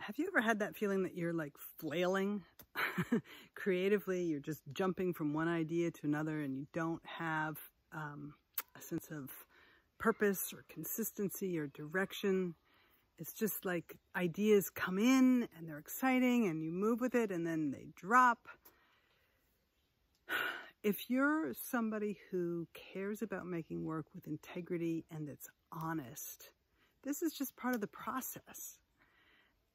Have you ever had that feeling that you're like flailing creatively? You're just jumping from one idea to another and you don't have a sense of purpose or consistency or direction. It's just like ideas come in and they're exciting and you move with it and then they drop. If you're somebody who cares about making work with integrity and it's honest, this is just part of the process.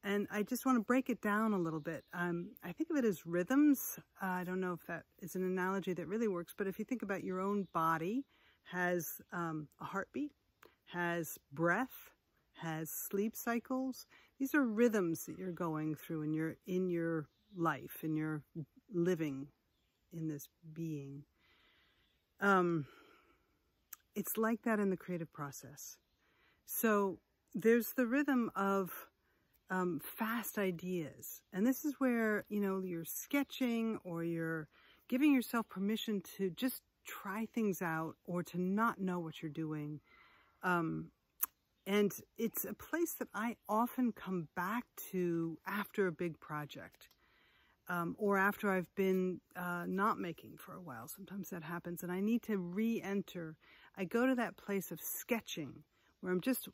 And I just want to break it down a little bit. I think of it as rhythms. I don't know if that is an analogy that really works, but if you think about your own body, has a heartbeat, has breath, has sleep cycles. These are rhythms that you're going through in your life, in your living, in this being. It's like that in the creative process. So there's the rhythm of fast ideas. And this is where, you're sketching or you're giving yourself permission to just try things out or to not know what you're doing. And it's a place that I often come back to after a big project, or after I've been not making for a while. Sometimes that happens and I need to re-enter. I go to that place of sketching where I'm just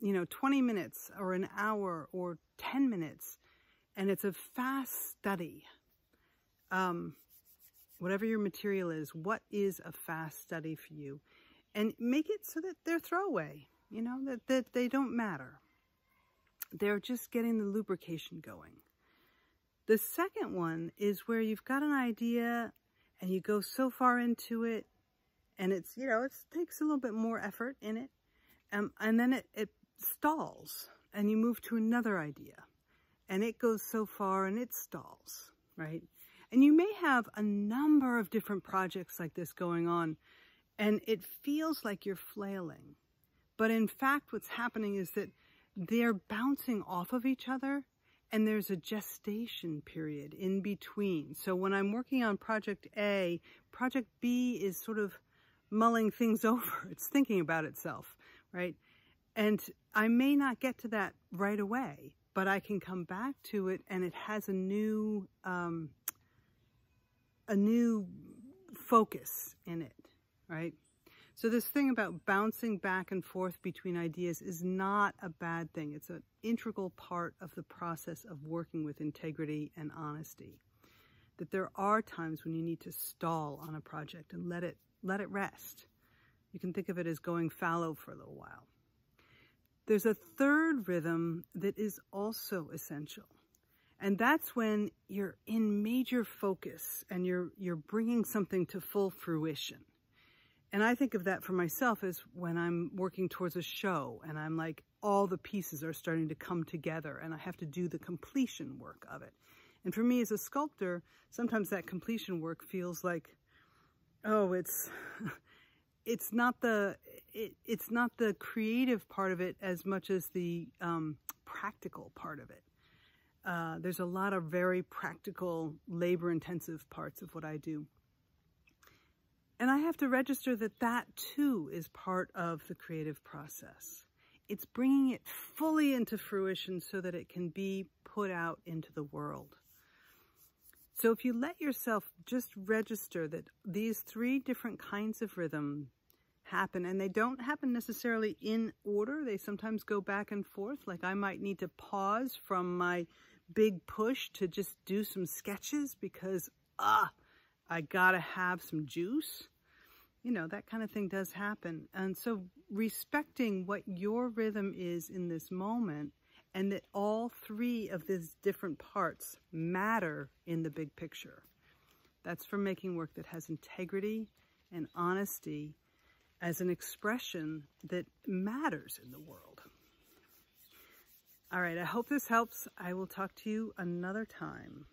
20 minutes or an hour or 10 minutes, and it's a fast study. Whatever your material is, what is a fast study for you? And make it so that they're throwaway, that they don't matter. They're just getting the lubrication going. The second one is where you've got an idea and you go so far into it and it takes a little bit more effort in it. And then it stalls and you move to another idea and it goes so far and it stalls, right? And you may have a number of different projects like this going on and it feels like you're flailing. But in fact, what's happening is that they're bouncing off of each other and there's a gestation period in between. So when I'm working on project A, project B is sort of mulling things over. It's thinking about itself, right? And I may not get to that right away, but I can come back to it and it has a new focus in it, right? So this thing about bouncing back and forth between ideas is not a bad thing. It's an integral part of the process of working with integrity and honesty. That there are times when you need to stall on a project and let it rest. You can think of it as going fallow for a little while. There's a third rhythm that is also essential. And that's when you're in major focus and you're bringing something to full fruition. And I think of that for myself as when I'm working towards a show and I'm like, all the pieces are starting to come together and I have to do the completion work of it. And for me as a sculptor, sometimes that completion work feels like, oh, it's not the creative part of it as much as the practical part of it. There's a lot of very practical, labor-intensive parts of what I do. And I have to register that that too is part of the creative process. It's bringing it fully into fruition so that it can be put out into the world. So if you let yourself just register that these three different kinds of rhythm happen, and they don't happen necessarily in order, they sometimes go back and forth. Like I might need to pause from my big push to just do some sketches because, I gotta have some juice. That kind of thing does happen. And so respecting what your rhythm is in this moment and that all three of these different parts matter in the big picture. That's for making work that has integrity and honesty as an expression that matters in the world. All right, I hope this helps. I will talk to you another time.